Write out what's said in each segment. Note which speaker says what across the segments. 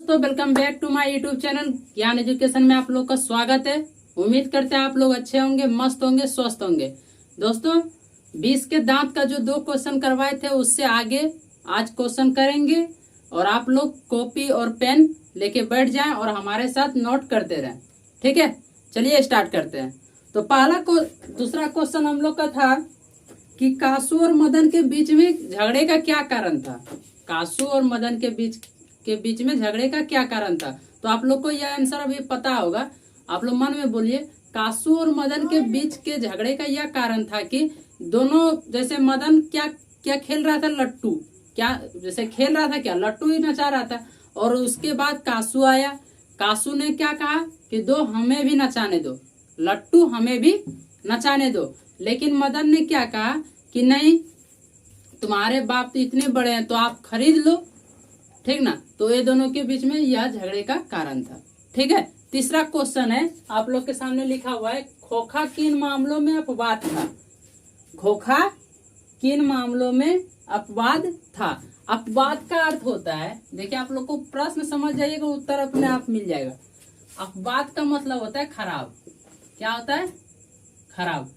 Speaker 1: तो welcome back to my YouTube channel Gyan education में आप लोग का स्वागत है। उम्मीद करते हैं आप लोग अच्छे होंगे, मस्त होंगे, स्वस्थ होंगे। दोस्तों 20 के दांत का जो 2 क्वेश्चन करवाए थे उससे आगे आज क्वेश्चन करेंगे और आप लोग कॉपी और पेन लेके बैठ जाएं और हमारे साथ नोट करते रहें। ठीक है, चलिए स्टार्ट करते हैं। तो दूसरा क्वेश्चन हम लोग का था कि कासू और मदन के बीच में झगड़े का क्या कारण था। कासू और मदन के बीच में झगड़े का क्या कारण था। तो आप लोग को यह आंसर अभी पता होगा। आप लोग मन में बोलिए, कासू और मदन के बीच के झगड़े का यह कारण था कि दोनों, जैसे मदन क्या क्या खेल रहा था, लट्टू। क्या जैसे खेल रहा था, क्या लट्टू ही नचा रहा था। और उसके बाद कासू आया। कासू ने क्या कहा कि दो हमें भी नचाने दो, लट्टू हमें भी नचाने दो। लेकिन मदन ने क्या कहा कि नहीं, तुम्हारे बाप तो इतने बड़े हैं तो आप खरीद लो। ठीक ना। तो ये दोनों के बीच में यह झगड़े का कारण था। ठीक है। तीसरा क्वेश्चन है, आप लोग के सामने लिखा हुआ है, खोखा किन मामलों में अपवाद था। खोखा किन मामलों में अपवाद था। अपवाद का अर्थ होता है, देखिए आप लोग को प्रश्न समझ जाइएगा, उत्तर अपने आप मिल जाएगा। अपवाद का मतलब होता है खराब। क्या होता है? खराब।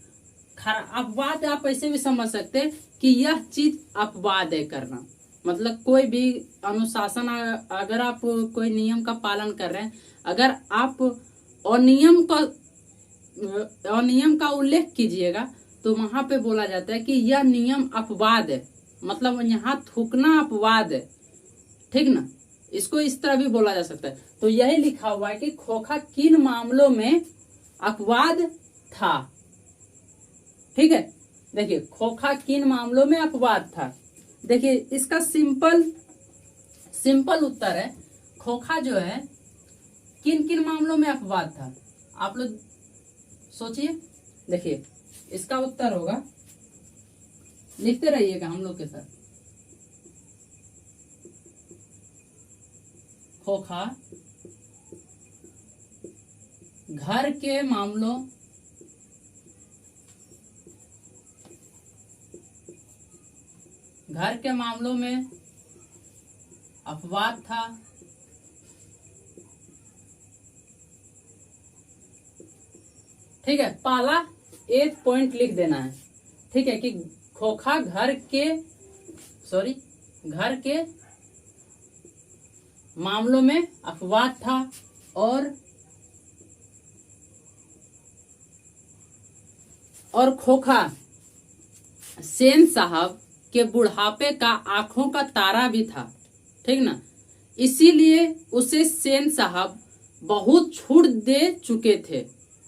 Speaker 1: अपवाद आप ऐसे भी समझ सकते हैं कि यह चीज अपवाद है करना। मतलब कोई भी अनुशासन, अगर आप कोई नियम का पालन कर रहे हैं, अगर आप अनियम का उल्लेख कीजिएगा तो वहां पे बोला जाता है कि यह नियम अपवाद है। मतलब यहाँ थूकना अपवाद है। ठीक ना। इसको इस तरह भी बोला जा सकता है। तो यही लिखा हुआ है कि खोखा किन मामलों में अपवाद था। ठीक है। देखिए, खोखा किन मामलों में अपवाद था। देखिए इसका सिंपल उत्तर है, खोखा जो है किन किन मामलों में अपवाद था। आप लोग सोचिए। देखिए इसका उत्तर होगा, लिखते रहिएगा हम लोग के साथ। खोखा घर के मामलों में अपवाद था। ठीक है, पहला एक पॉइंट लिख देना है। ठीक है, कि खोखा घर के मामलों में अपवाद था और खोखा सेन साहब के बुढ़ापे का आंखों का तारा भी था। ठीक ना। इसीलिए उसे सेन साहब बहुत छूट दे चुके थे।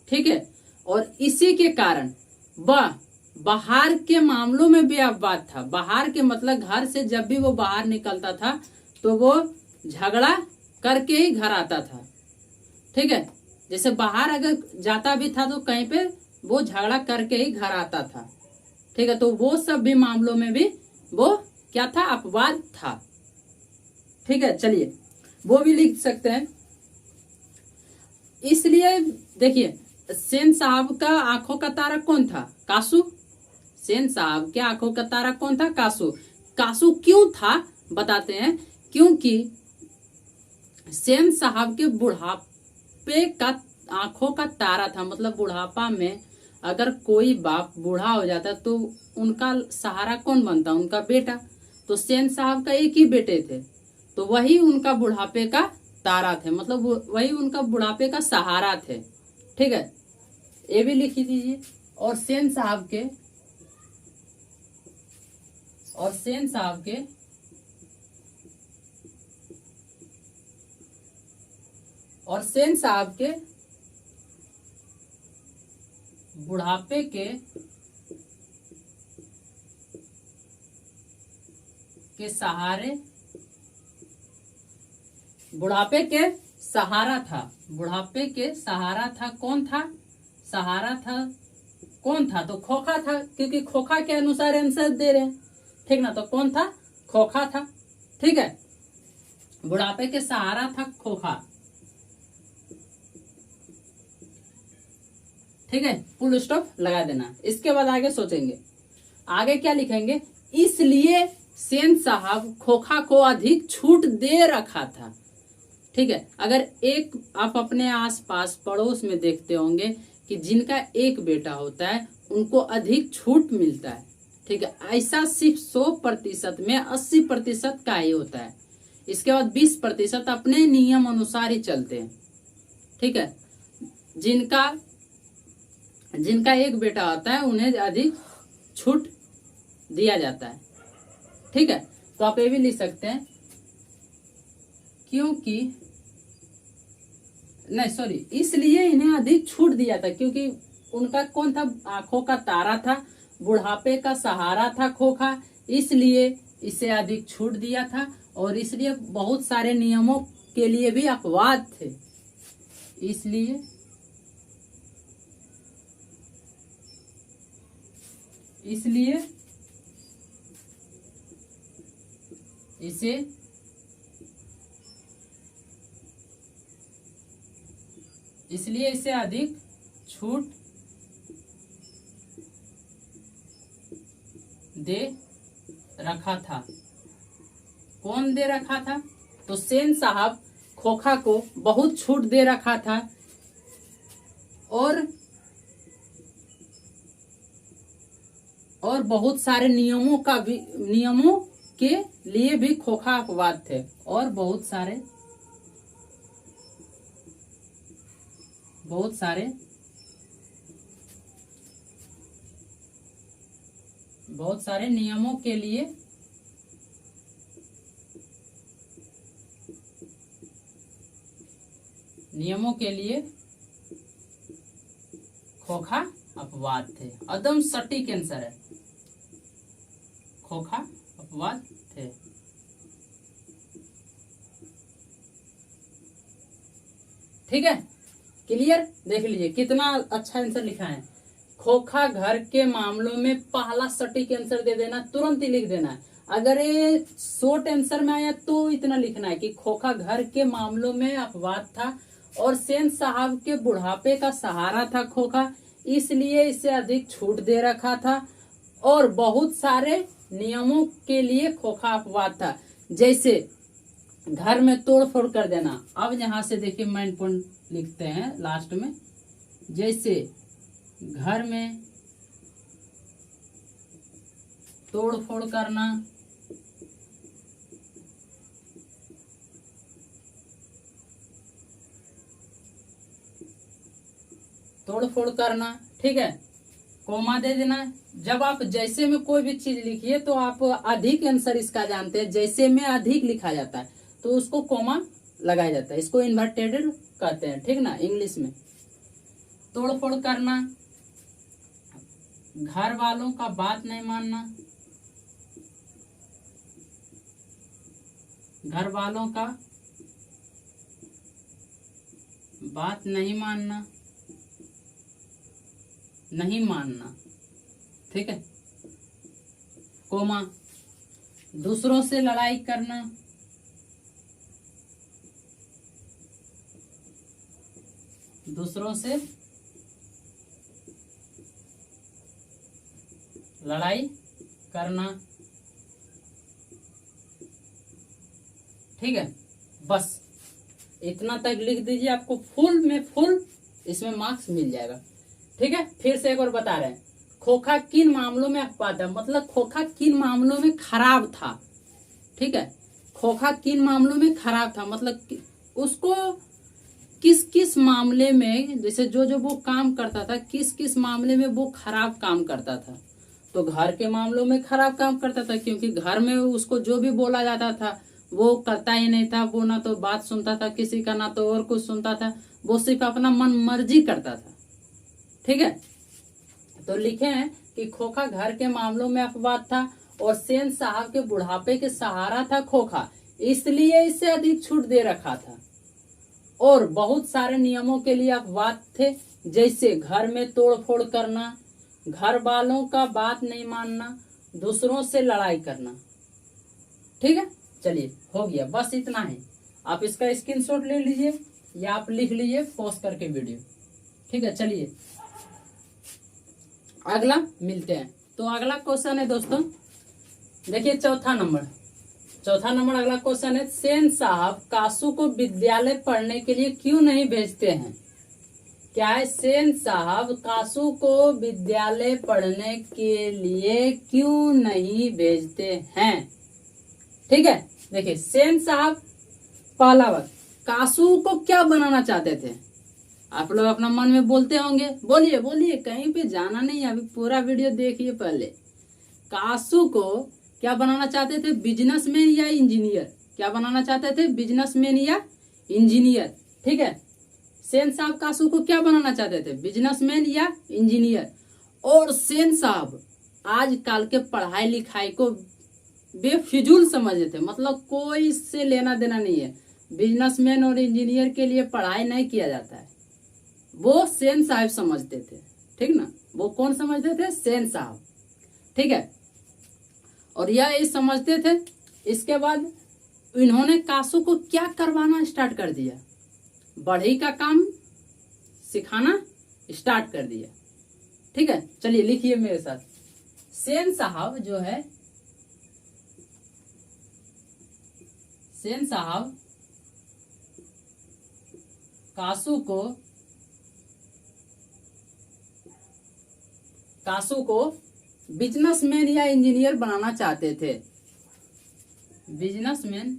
Speaker 1: ठीक है। और इसी के कारण वह बाहर के मामलों में भी अपवाद था। बाहर के मतलब घर से जब भी वो बाहर निकलता था तो वो झगड़ा करके ही घर आता था। ठीक है। जैसे बाहर अगर जाता भी था तो कहीं पे वो झगड़ा करके ही घर आता था। ठीक है। तो वो सब भी मामलों में भी वो क्या था, अपवाद था। ठीक है, चलिए वो भी लिख सकते हैं। इसलिए देखिए, सेन साहब का आंखों का तारा कौन था? कासू। सेन साहब के आंखों का तारा कौन था? कासू। कासू क्यों था बताते हैं। क्योंकि सेन साहब के बुढ़ापे का आंखों का तारा था। मतलब बुढ़ापा में अगर कोई बाप बूढ़ा हो जाता तो उनका सहारा कौन बनता? उनका बेटा। तो सेन साहब का एक ही बेटे थे, तो वही उनका बुढ़ापे का तारा थे। मतलब वही उनका बुढ़ापे का सहारा थे। ठीक है, ये भी लिख दीजिए। और सेन साहब के बुढ़ापे के सहारे, बुढ़ापे के सहारा था। बुढ़ापे के सहारा था। कौन था? सहारा था। कौन था? तो खोखा था, क्योंकि खोखा के अनुसार आंसर दे रहे हैं। ठीक ना। तो कौन था? खोखा था। ठीक है, बुढ़ापे के सहारा था खोखा। ठीक है, फुल स्टॉप लगा देना। इसके बाद आगे सोचेंगे, आगे क्या लिखेंगे। इसलिए सेन साहब खोखा को अधिक छूट दे रखा था। ठीक है। अगर एक आप अपने आसपास पड़ोस में देखते होंगे कि जिनका एक बेटा होता है उनको अधिक छूट मिलता है, ठीक है। ऐसा सिर्फ 100% में 80% का ही होता है। इसके बाद 20% अपने नियम अनुसार ही चलते हैं, ठीक है। जिनका एक बेटा होता है उन्हें अधिक छूट दिया जाता है, ठीक है। तो आप ये भी लिख सकते हैं इसलिए इन्हें अधिक छूट दिया था क्योंकि उनका कौन था, आंखों का तारा था, बुढ़ापे का सहारा था खोखा, इसलिए इसे अधिक छूट दिया था। और इसलिए बहुत सारे नियमों के लिए भी अपवाद थे, इसलिए इसे अधिक छूट दे रखा था। कौन दे रखा था? तो सेन साहब खोखा को बहुत छूट दे रखा था और बहुत सारे नियमों के लिए भी खोखा अपवाद थे और बहुत सारे नियमों के लिए खोखा अपवाद थे। एकदम सटीक आंसर है, खोखा अपवाद थे। ठीक है, क्लियर? देख लीजिए कितना अच्छा आंसर लिखा है। खोखा घर के मामलों में पहला सटीक आंसर दे देना, तुरंत ही लिख देना है। अगर ये शॉर्ट आंसर में आया तो इतना लिखना है कि खोखा घर के मामलों में अपवाद था और सेन साहब के बुढ़ापे का सहारा था खोखा, इसलिए इसे अधिक छूट दे रखा था और बहुत सारे नियमों के लिए खोखा अपवाद था, जैसे घर में तोड़ फोड़ कर देना। अब यहां से देखिए मेन पॉइंट लिखते हैं लास्ट में, जैसे घर में तोड़ फोड़ करना, ठीक है, कोमा दे देना। जब आप जैसे में कोई भी चीज लिखिए तो आप अधिक आंसर इसका जानते हैं, जैसे में अधिक लिखा जाता है तो उसको कोमा लगाया जाता है, इसको इन्वर्टेड कहते हैं, ठीक ना, इंग्लिश में। तोड़ फोड़ करना, घर वालों का बात नहीं मानना, घर वालों का बात नहीं मानना, ठीक है, कोमा। दूसरों से लड़ाई करना, दूसरों से लड़ाई करना, ठीक है। बस इतना तक लिख दीजिए, आपको फुल इसमें मार्क्स मिल जाएगा, ठीक है। फिर से एक बार बता रहे हैं, खोखा किन मामलों में अपवाद है, मतलब खोखा किन मामलों में खराब था, ठीक है। खोखा किन मामलों में खराब था मतलब उसको किस किस मामले में, जैसे जो वो काम करता था, किस किस मामले में वो खराब काम करता था। तो घर के मामलों में खराब काम करता था क्योंकि घर में उसको जो भी बोला जाता था वो करता ही नहीं था, वो ना तो बात सुनता था किसी का, ना तो और कुछ सुनता था, वो सिर्फ अपना मन मर्जी करता था, ठीक है। तो लिखे हैं कि खोखा घर के मामलों में अपवाद था और सेन साहब के बुढ़ापे के सहारा था खोखा, इसलिए इसे अधिक छूट दे रखा था और बहुत सारे नियमों के लिए अपवाद थे, जैसे घर में तोड़ फोड़ करना, घर वालों का बात नहीं मानना, दूसरों से लड़ाई करना, ठीक है। चलिए हो गया, बस इतना है। आप इसका स्क्रीनशॉट ले लीजिए या आप लिख लीजिए पॉज करके वीडियो, ठीक है। चलिए अगला मिलते हैं। तो अगला क्वेश्चन है दोस्तों, देखिए चौथा नंबर, चौथा नंबर अगला क्वेश्चन है, सेन साहब कासू को विद्यालय पढ़ने के लिए क्यों नहीं भेजते हैं? क्या है? सेन साहब कासू को विद्यालय पढ़ने के लिए क्यों नहीं भेजते हैं? ठीक है, देखिए सेन साहब पहला बात, कासू को क्या बनाना चाहते थे? आप लोग अपना मन में बोलते होंगे, बोलिए बोलिए, कहीं पे जाना नहीं, अभी पूरा वीडियो देखिए। पहले कासू को क्या बनाना चाहते थे? बिजनेसमैन या इंजीनियर? क्या बनाना चाहते थे? बिजनेसमैन या इंजीनियर। ठीक है, सेन साहब कासू को क्या बनाना चाहते थे? बिजनेसमैन या इंजीनियर। और सेन साहब आजकल के पढ़ाई लिखाई को बेफिजूल समझते थे, मतलब कोई इससे लेना देना नहीं है। बिजनेसमैन और इंजीनियर के लिए पढ़ाई नहीं किया जाता है, वो सेन साहब समझते थे। ठीक ना, वो कौन समझते थे? सेन साहब। ठीक है, और यह ये समझते थे। इसके बाद इन्होंने कासू को क्या करवाना स्टार्ट कर दिया? बढ़ई का काम सिखाना स्टार्ट कर दिया। ठीक है, चलिए लिखिए मेरे साथ। सेन साहब जो है, सेन साहब कासू को बिजनेसमैन या इंजीनियर बनाना चाहते थे। बिजनेसमैन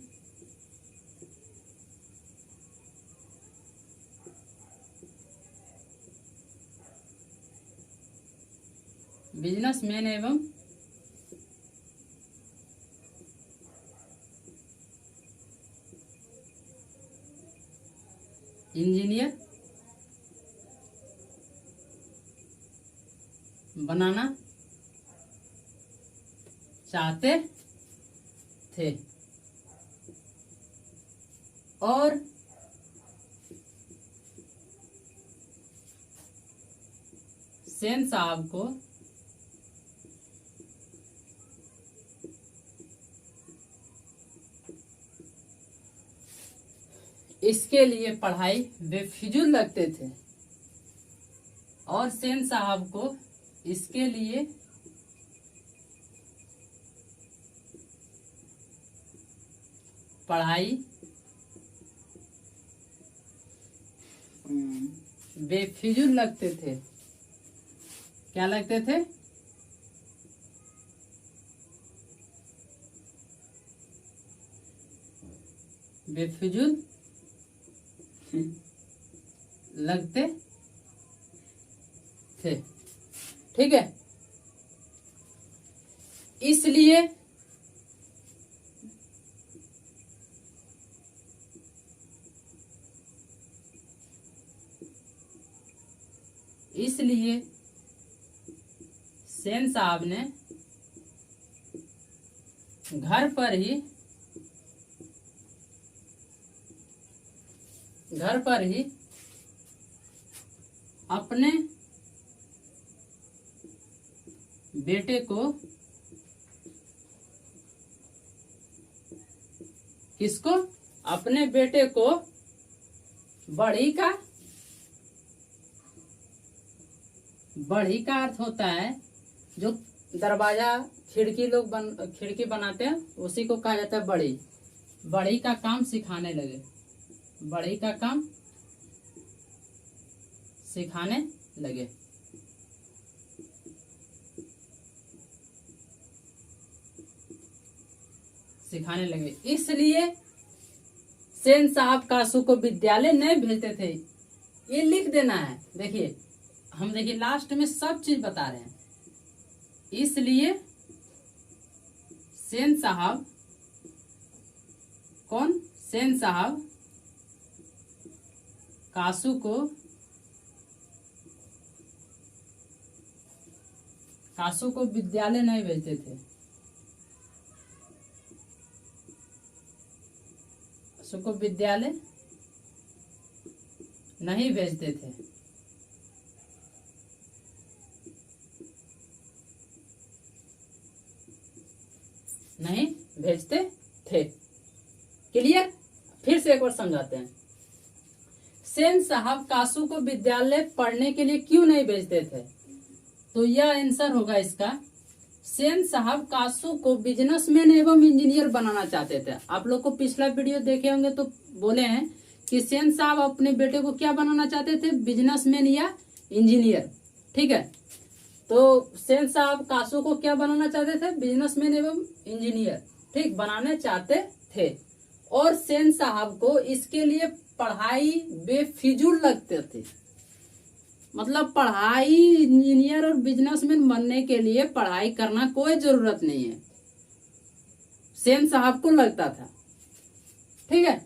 Speaker 1: एवं इंजीनियर बनाना चाहते थे। और सेन साहब को इसके लिए पढ़ाई बेफिजूल लगते थे, और सेन साहब को इसके लिए पढ़ाई बेफिजूल लगते थे। क्या लगते थे? बेफिजूल लगते थे। ठीक है, इसलिए सेन साहब ने घर पर ही अपने बेटे को, किसको? अपने बेटे को बढ़ई का अर्थ होता है जो दरवाजा खिड़की बनाते हैं, उसी को कहा जाता है बढ़ई। बढ़ई का काम सिखाने लगे। बढ़ई का काम सिखाने लगे। इसलिए सेन साहब कासू को विद्यालय नहीं भेजते थे। ये लिख देना है। देखिए, हम देखिए लास्ट में सब चीज बता रहे हैं। इसलिए सेन साहब, कौन? सेन साहब कासू को विद्यालय नहीं भेजते थे। कासू को विद्यालय नहीं भेजते थे। नहीं भेजते थे। क्लियर? फिर से एक बार समझाते हैं। सेन साहब कासू को विद्यालय पढ़ने के लिए क्यों नहीं भेजते थे? तो यह आंसर होगा इसका सेन साहब कासू को बिजनेसमैन एवं इंजीनियर बनाना चाहते थे। आप लोग को पिछला वीडियो देखे होंगे तो बोले हैं कि सेन साहब अपने बेटे को क्या बनाना चाहते थे, बिजनेसमैन या इंजीनियर। ठीक है, तो सेन साहब कासू को क्या बनाना चाहते थे, बिजनेसमैन एवं इंजीनियर। ठीक, बनाने चाहते थे। और सेन साहब को इसके लिए पढ़ाई बेफिजूल लगते थे। मतलब पढ़ाई, इंजीनियर और बिजनेसमैन बनने के लिए पढ़ाई करना कोई जरूरत नहीं है, सेन साहब को लगता था। ठीक है,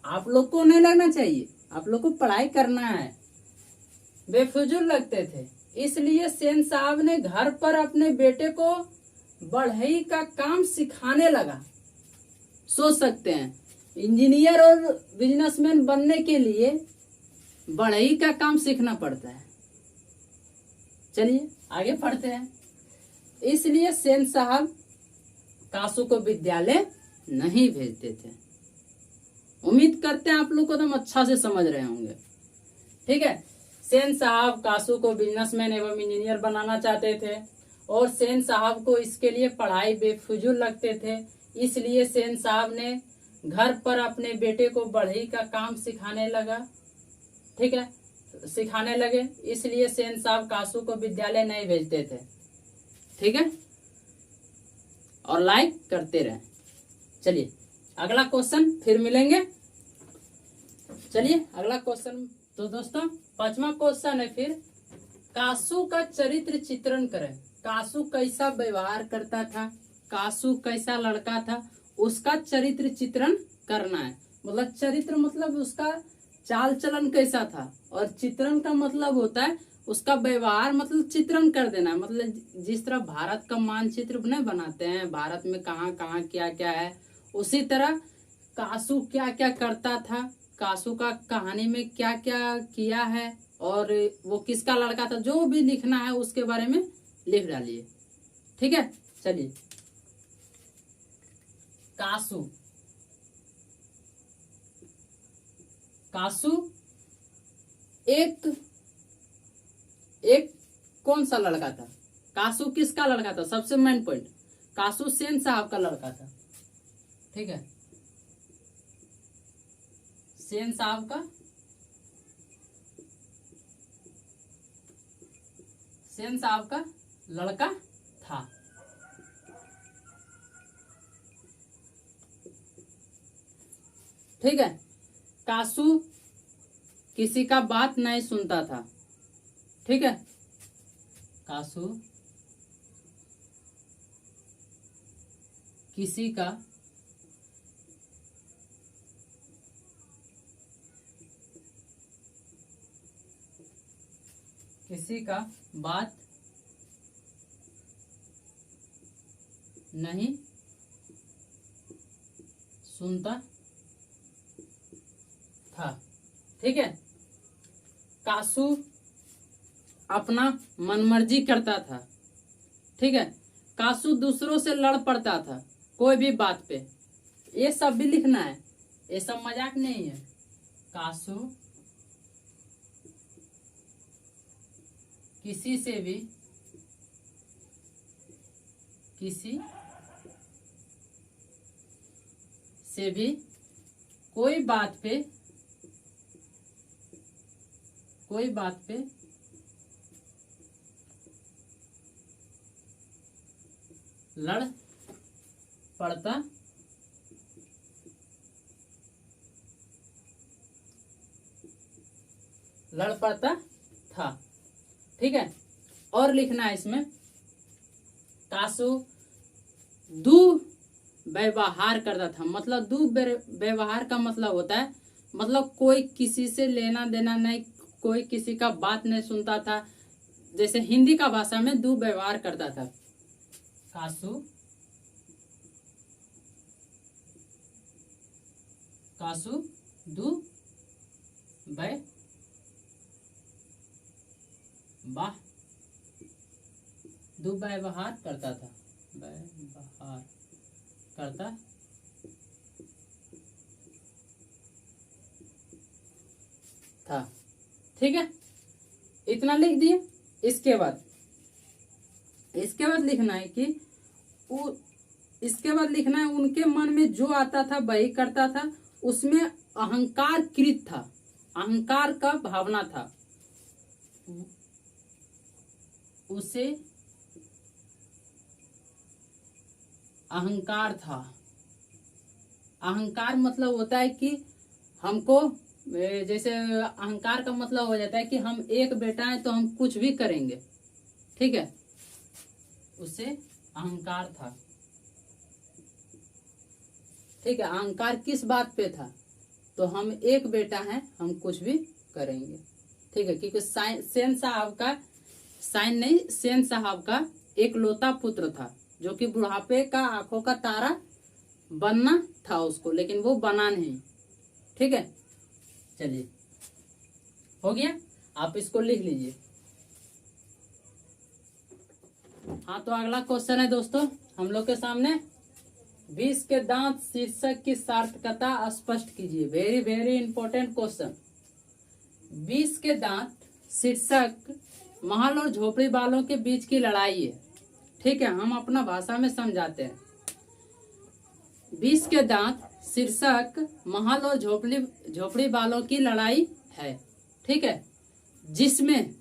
Speaker 1: आप लोग को नहीं लगना चाहिए, आप लोग को पढ़ाई करना है। बेफिजूल लगते थे, इसलिए सेन साहब ने घर पर अपने बेटे को बढ़ई का काम सिखाने लगा। सोच सकते हैं, इंजीनियर और बिजनेसमैन बनने के लिए बढ़ई का काम सीखना पड़ता है। चलिए आगे पढ़ते हैं। इसलिए सेन साहब कासू को विद्यालय नहीं भेजते थे। उम्मीद करते हैं आप लोग को एकदम अच्छा से समझ रहे होंगे। ठीक है, सेन साहब कासू को बिजनेसमैन एवं इंजीनियर बनाना चाहते थे और सेन साहब को इसके लिए पढ़ाई बेफिजूल लगते थे। इसलिए सेन साहब ने घर पर अपने बेटे को बढ़ई का काम सिखाने लगा। ठीक है, सिखाने लगे। इसलिए सेन साहब कासू को विद्यालय नहीं भेजते थे। ठीक है, और लाइक करते रहे। चलिए अगला क्वेश्चन फिर मिलेंगे। चलिए अगला क्वेश्चन। तो दोस्तों 5वां क्वेश्चन है फिर, कासू का चरित्र चित्रण करें। कासू कैसा व्यवहार करता था, कासू कैसा लड़का था, उसका चरित्र चित्रण करना है। मतलब चरित्र मतलब उसका चाल चलन कैसा था, और चित्रण का मतलब होता है उसका व्यवहार, मतलब चित्रण कर देना। मतलब जिस तरह भारत का मानचित्र नहीं बनाते हैं, भारत में कहाँ कहाँ क्या क्या है, उसी तरह कासू क्या क्या करता था, कासू का कहानी में क्या क्या किया है, और वो किसका लड़का था, जो भी लिखना है उसके बारे में लिख डालिए। ठीक है, चलिए। कासू, कासू एक कौन सा लड़का था, कासू किसका लड़का था, सबसे मेन पॉइंट, कासू सेन साहब का लड़का था। ठीक है, सेन साहब का, सेन साहब का लड़का था। ठीक है, कासू किसी का बात नहीं सुनता था। ठीक है, कासू किसी का बात नहीं सुनता था। ठीक है, कासू अपना मनमर्जी करता था। ठीक है, कासू दूसरों से लड़ पड़ता था कोई भी बात पे। ये सब भी लिखना है, ये सब मजाक नहीं है। कासू किसी से भी कोई बात पे लड़ पड़ता था। ठीक है, और लिखना है इसमें, कासू दुर्व्यवहार करता था। मतलब दुर्व्यवहार का मतलब होता है, मतलब कोई किसी से लेना देना नहीं, कोई किसी का बात नहीं सुनता था। जैसे हिंदी का भाषा में दुर्व्यवहार करता था। कासू दुर्व्यवहार करता था। ठीक है, इतना लिख दिए। इसके बाद इसके बाद लिखना है कि इसके बाद लिखना है उनके मन में जो आता था वही करता था, उसमें अहंकार कृत था, अहंकार का भावना था, उसे अहंकार था। अहंकार मतलब होता है कि हमको, जैसे अहंकार का मतलब हो जाता है कि हम एक बेटा है तो हम कुछ भी करेंगे, ठीक है, उसे अहंकार था। ठीक है, अहंकार किस बात पे था? तो हम एक बेटा है, हम कुछ भी करेंगे, ठीक है, क्योंकि सेन साहब का एक लौता पुत्र था जो कि बुढ़ापे का आंखों का तारा बनना था उसको, लेकिन वो बना नहीं। ठीक है, चलिए हो गया, आप इसको लिख लीजिए। हाँ, तो अगला क्वेश्चन है दोस्तों हम लोग के सामने, 20 के दांत शीर्षक की सार्थकता स्पष्ट कीजिए। Very very important question. 20 के दांत शीर्षक महल और झोपड़ी वालों के बीच की लड़ाई है। ठीक है, हम अपना भाषा में समझाते हैं। 20 के दांत शीर्षक महल और झोपड़ी वालों की लड़ाई है। ठीक है, जिसमें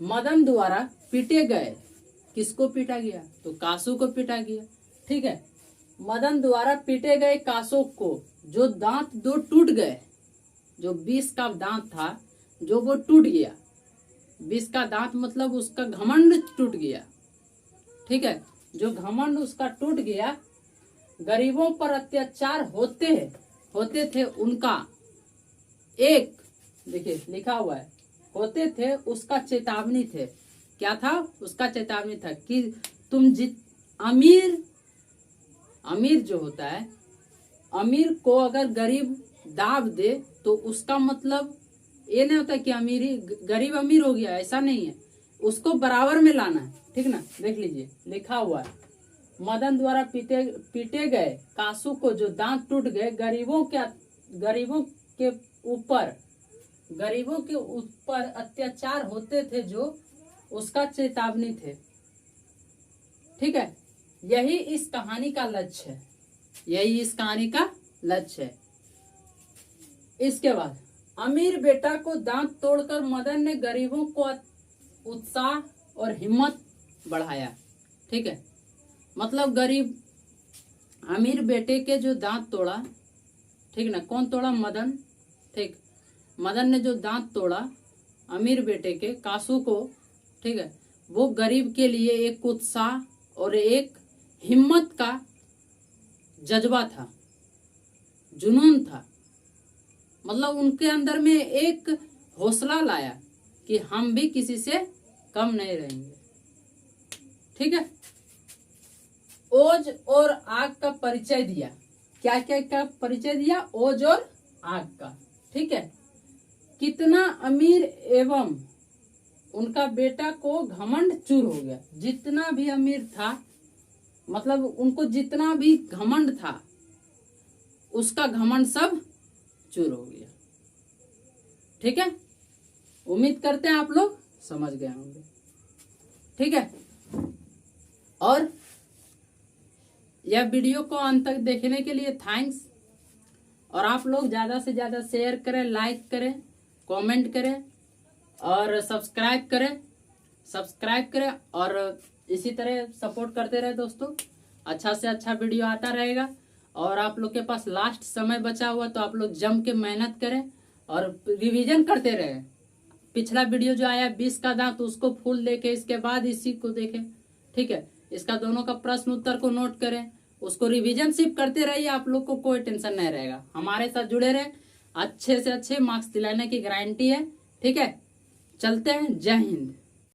Speaker 1: मदन द्वारा पीटे गए, किसको पीटा गया? तो कासू को पीटा गया। ठीक है, मदन द्वारा पीटे गए कासू को जो दांत दो टूट गए, जो 20 का दांत था जो वो टूट गया। 20 का दांत मतलब उसका घमंड टूट गया। ठीक है, जो घमंड उसका टूट गया, गरीबों पर अत्याचार होते थे उनका एक, देखिए लिखा हुआ है, होते थे उसका चेतावनी थे। क्या था? उसका चेतावनी था कि तुम अमीर जो होता है, अमीर को अगर गरीब दाब दे तो उसका मतलब ये नहीं होता कि गरीब अमीर हो गया, ऐसा नहीं है, उसको बराबर में लाना है। ठीक ना, देख लीजिए लिखा हुआ है, मदन द्वारा पीटे गए कासू को जो दांत टूट गए, गरीबों के ऊपर अत्याचार होते थे जो उसका चेतावनी थे। ठीक है, यही इस कहानी का लक्ष्य है। इसके बाद अमीर बेटा को दांत तोड़कर मदन ने गरीबों को उत्साह और हिम्मत बढ़ाया। ठीक है, मतलब अमीर बेटे के जो दांत तोड़ा, ठीक ना, कौन तोड़ा? मदन। ठीक, मदन ने जो दांत तोड़ा अमीर बेटे के कासू को, ठीक है, वो गरीब के लिए एक उत्साह और एक हिम्मत का जज्बा था, जुनून था। मतलब उनके अंदर में एक हौसला लाया कि हम भी किसी से कम नहीं रहेंगे। ठीक है, ओज और आग का परिचय दिया। क्या क्या का परिचय दिया? ओज और आग का। ठीक है, कितना अमीर एवं उनका बेटा को घमंड चूर हो गया। जितना भी अमीर था, मतलब उनको जितना भी घमंड था, उसका घमंड सब चूर हो गया। ठीक है, उम्मीद करते हैं आप लोग समझ गए होंगे। ठीक है, और यह वीडियो को अंत तक देखने के लिए थैंक्स। और आप लोग ज्यादा से ज्यादा शेयर करें, लाइक करें, कमेंट करें और सब्सक्राइब करें और इसी तरह सपोर्ट करते रहे दोस्तों। अच्छा से अच्छा वीडियो आता रहेगा और आप लोग के पास लास्ट समय बचा हुआ तो आप लोग जम के मेहनत करें और रिवीजन करते रहे। पिछला वीडियो जो आया 20 का दांत, उसको फुल देखे, इसके बाद इसी को देखें। ठीक है, इसका दोनों का प्रश्न उत्तर को नोट करें, उसको रिवीजन सिर्फ करते रहिए, आप लोग को कोई टेंशन नहीं रहेगा। हमारे साथ जुड़े रहे, अच्छे से अच्छे मार्क्स दिलाने की गारंटी है। ठीक है, चलते हैं, जय हिंद।